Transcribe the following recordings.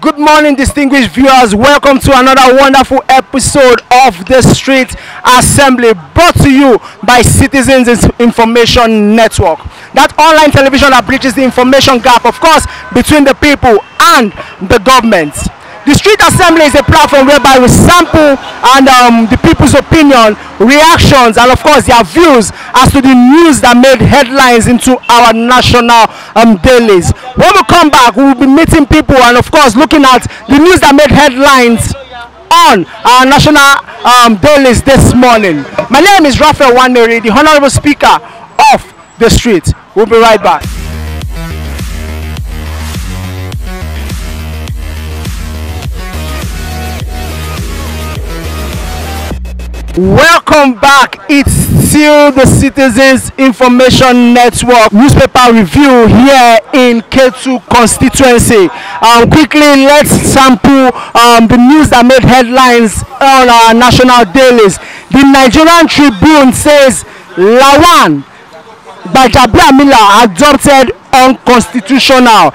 good morning, distinguished viewers. Welcome to another wonderful episode of the Street Assembly, brought to you by Citizens Information Network. That online television that bridges the information gap, of course, between the people and the government. The Street Assembly is a platform whereby we sample the people's opinion, reactions, and of course their views as to the news that made headlines into our national dailies. When we come back, we will be meeting people and of course looking at the news that made headlines on our national dailies this morning. My name is Raphael Nwaneri, the Honorable Speaker of the Street. We'll be right back. Welcome back. It's still the Citizens Information Network newspaper review here in K2 constituency. Quickly, let's sample the news that made headlines on our national dailies. The Nigerian Tribune says Lawan Gbajabiamila adopted unconstitutional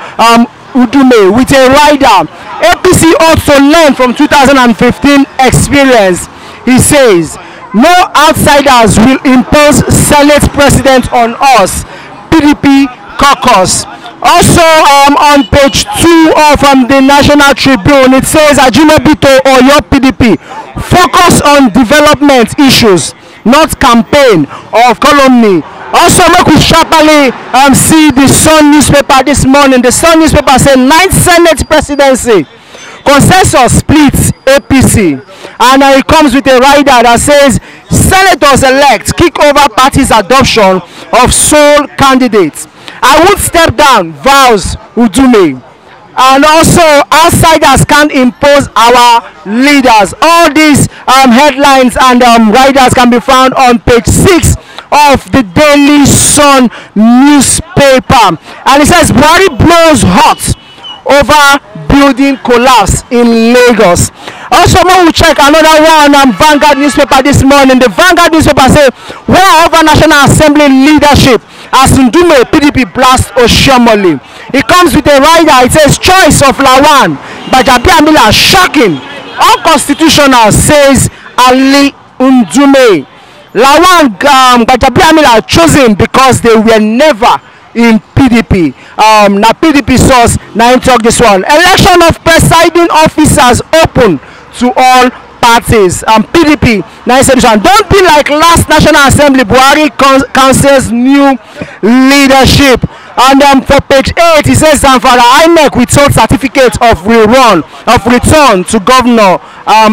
Udume with a rider. APC also learned from 2015 experience. He says, no outsiders will impose Senate president on us. PDP caucus. Also on page 2 of the National Tribune, it says, Ajimebito or your PDP, focus on development issues, not campaign or calumny. Also, make we sharply see the Sun newspaper this morning. The Sun newspaper said 9th Senate presidency. Consensus splits APC, and it comes with a rider that says senators elect kick over party's adoption of sole candidates. I would step down, vows Udume. And also outsiders can't impose our leaders. All these headlines and riders can be found on page 6 of the Daily Sun newspaper, and it says Buhari blows hot over building collapse in Lagos. Also, when we check another one, Vanguard newspaper this morning, the Vanguard newspaper says, wherever National Assembly leadership as Ndume PDP blast Oshiomhole. It comes with a rider, it says, choice of Lawan Gbajabiamila shocking, unconstitutional, says Ali Ndume. Lawan Gbajabiamila chosen because they were never in PDP. Now PDP source, now talk this one. Election of presiding officers open to all parties. PDP, now say this one. Don't be like last National Assembly. Buhari councils new leadership. And for page 8, he says Zamfara INEC withhold certificate of return to governor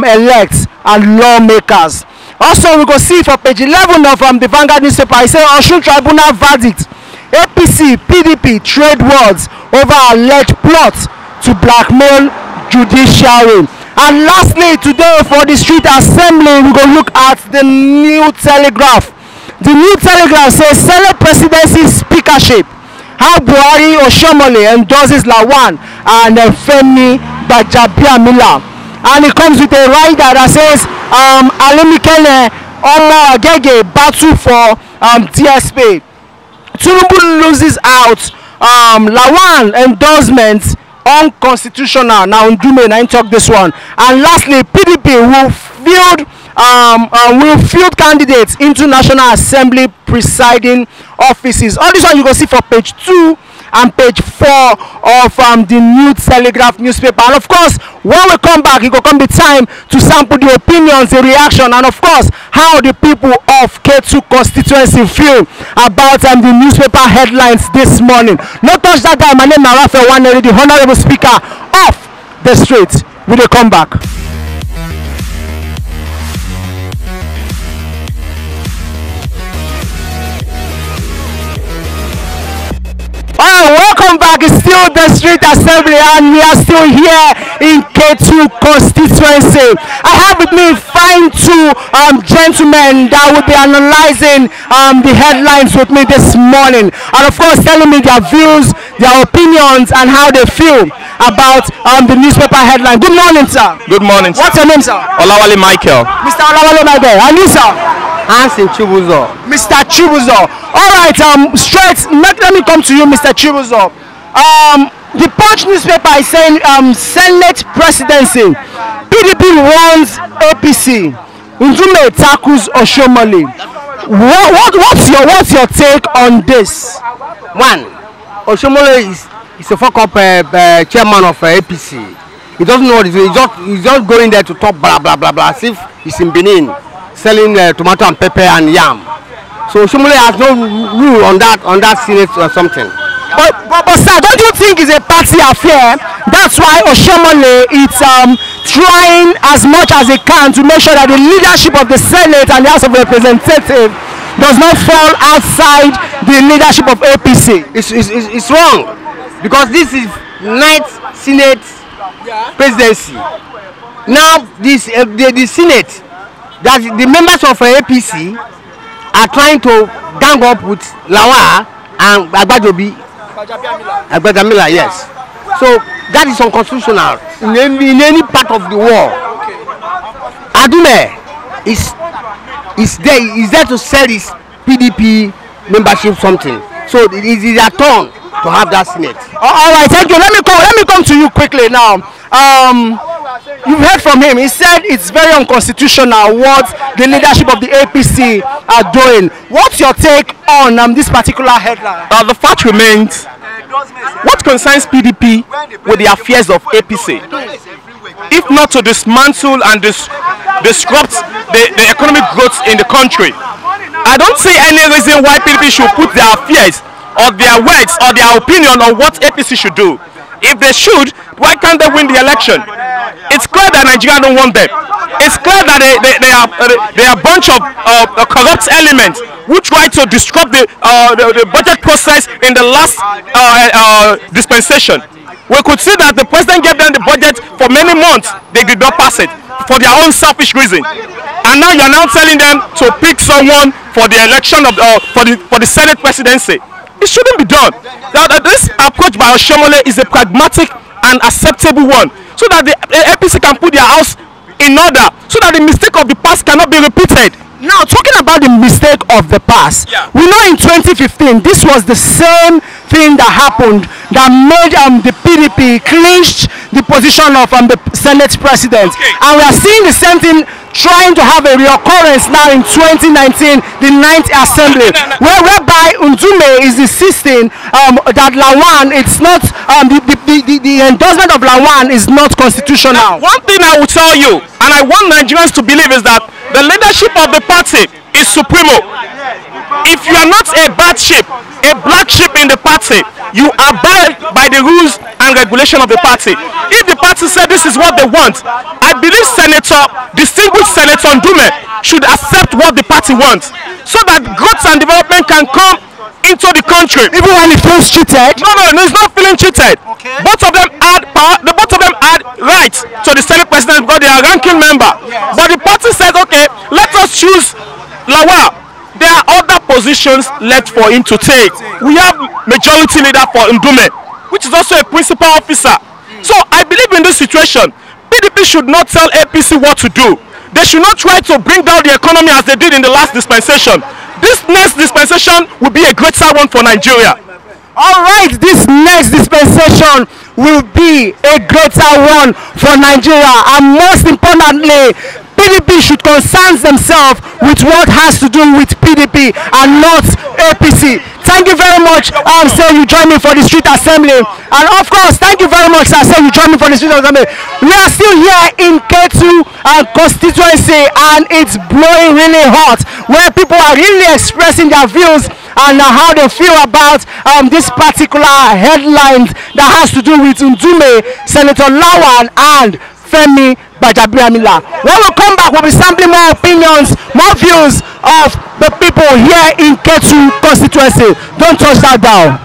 elects and lawmakers. Also, we go see for page 11 of the Vanguard newspaper, he says Osun Tribunal verdict. APC, PDP trade words over alleged plot to blackmail judiciary. And lastly, today for the Street Assembly, we go look at the New Telegraph. The New Telegraph says Senate presidency speakership. How Buhari Oshiomhole endorses Lawan and Femi Gbajabiamila. And it comes with a rider that says Alemikele Omo Agege battle for DSP. Tinubu loses out. Lawan endorsements unconstitutional. Now Ndume, now talk this one. And lastly, PDP will field candidates into National Assembly presiding offices. All this one you go see for page 2 and page 4 of the New Telegraph newspaper. And of course, when we come back, it will come the time to sample the opinions, the reaction, and of course, how the people of K2 constituency feel about the newspaper headlines this morning. No touch that guy. My name is Raphael Nwaneri, the Honorable Speaker of the Street. We will come back. Welcome back. It's still the Street Assembly and we are still here in K2 constituency. I have with me fine 2 gentlemen that will be analyzing the headlines with me this morning, and of course telling me their views, their opinions, and how they feel about the newspaper headline. Good morning, sir. Good morning, sir. What's your name, sir? Olawale Michael. Mr. Olawale Michael. And you, sir? Hansen Chibuzo. Mr. Chibuzo. All right, straight. Let me come to you, Mr. Chibuzo. The Punch newspaper is saying Senate presidency. PDP wants APC. Ndume tackles Oshomole. What's your take on this? One, Oshomole is a fuck-up chairman of APC. He doesn't know what he's doing. He's just going there to talk blah blah blah blah as if he's in Benin selling tomato and pepper and yam. So Oshomole has no rule on that Senate or something. But sir, don't you think it's a party affair? That's why Oshomole is trying as much as he can to make sure that the leadership of the Senate and the House of Representatives does not fall outside the leadership of APC. It's wrong because this is 9th Senate presidency. Now the Senate, that the members of APC are trying to gang up with Lawa and Agbadamila, yes. So that is unconstitutional in any part of the world. Adume is there to sell his PDP membership something. So it is their turn to have that Senate. All right, thank you. Let me come to you quickly now. You've heard from him. He said it's very unconstitutional what the leadership of the APC are doing. What's your take on this particular headline? The fact remains, what concerns PDP with the affairs of APC, if not to dismantle and disrupt the economic growth in the country? I don't see any reason why PDP should put their affairs or their words or their opinion on what APC should do. If they should, why can't they win the election? It's clear that Nigeria don't want them. It's clear that they are a bunch of corrupt elements who try to disrupt the budget process in the last dispensation. We could see that the president gave them the budget for many months. They did not pass it for their own selfish reason. And now you're now telling them to pick someone for the election of for the Senate presidency. It shouldn't be done. Now, this approach by Oshomole is a pragmatic and acceptable one, so that the APC can put their house in order, so that the mistake of the past cannot be repeated. Now, talking about the mistake of the past, we know in 2015 this was the same thing that happened that made the PDP clinched the position of the Senate president, and we are seeing the same thing trying to have a reoccurrence now in 2019, the 9th Assembly, whereby Ndume is insisting that Lawan, it's not the endorsement of Lawan is not constitutional. One thing I will tell you, and I want Nigerians to believe, is that the leadership of the party is supremo. If you are not a bad sheep, a black sheep in the party, you abide by the rules and regulation of the party. If the party said this is what they want, I believe distinguished Senator Ndume should accept what the party wants, so that growth and development can come into the country. Even when he feels cheated? No, he's not feeling cheated. Okay. Both of them add power. Both of them add rights to the Senate president because they are ranking member. Yes. But the party says, okay, let us choose Lawal. There are other positions left for him to take. We have majority leader for Ndume, which is also a principal officer. So I believe in this situation, PDP should not tell APC what to do. They should not try to bring down the economy as they did in the last dispensation. This next dispensation will be a greater one for Nigeria. All right, this next dispensation will be a greater one for Nigeria, and most importantly, PDP should concern themselves with what has to do with PDP and not APC. Thank you very much, sir, you join me for the street assembly. And of course, thank you very much, sir, you join me for the street assembly. We are still here in Ketu constituency, and it's blowing really hot, where people are really expressing their views and how they feel about this particular headline that has to do with Ndume, Senator Lawan, and Femi Bajabiamila. When we come back, we'll be sampling more opinions, more views of the people here in Ketu constituency. Don't touch that down.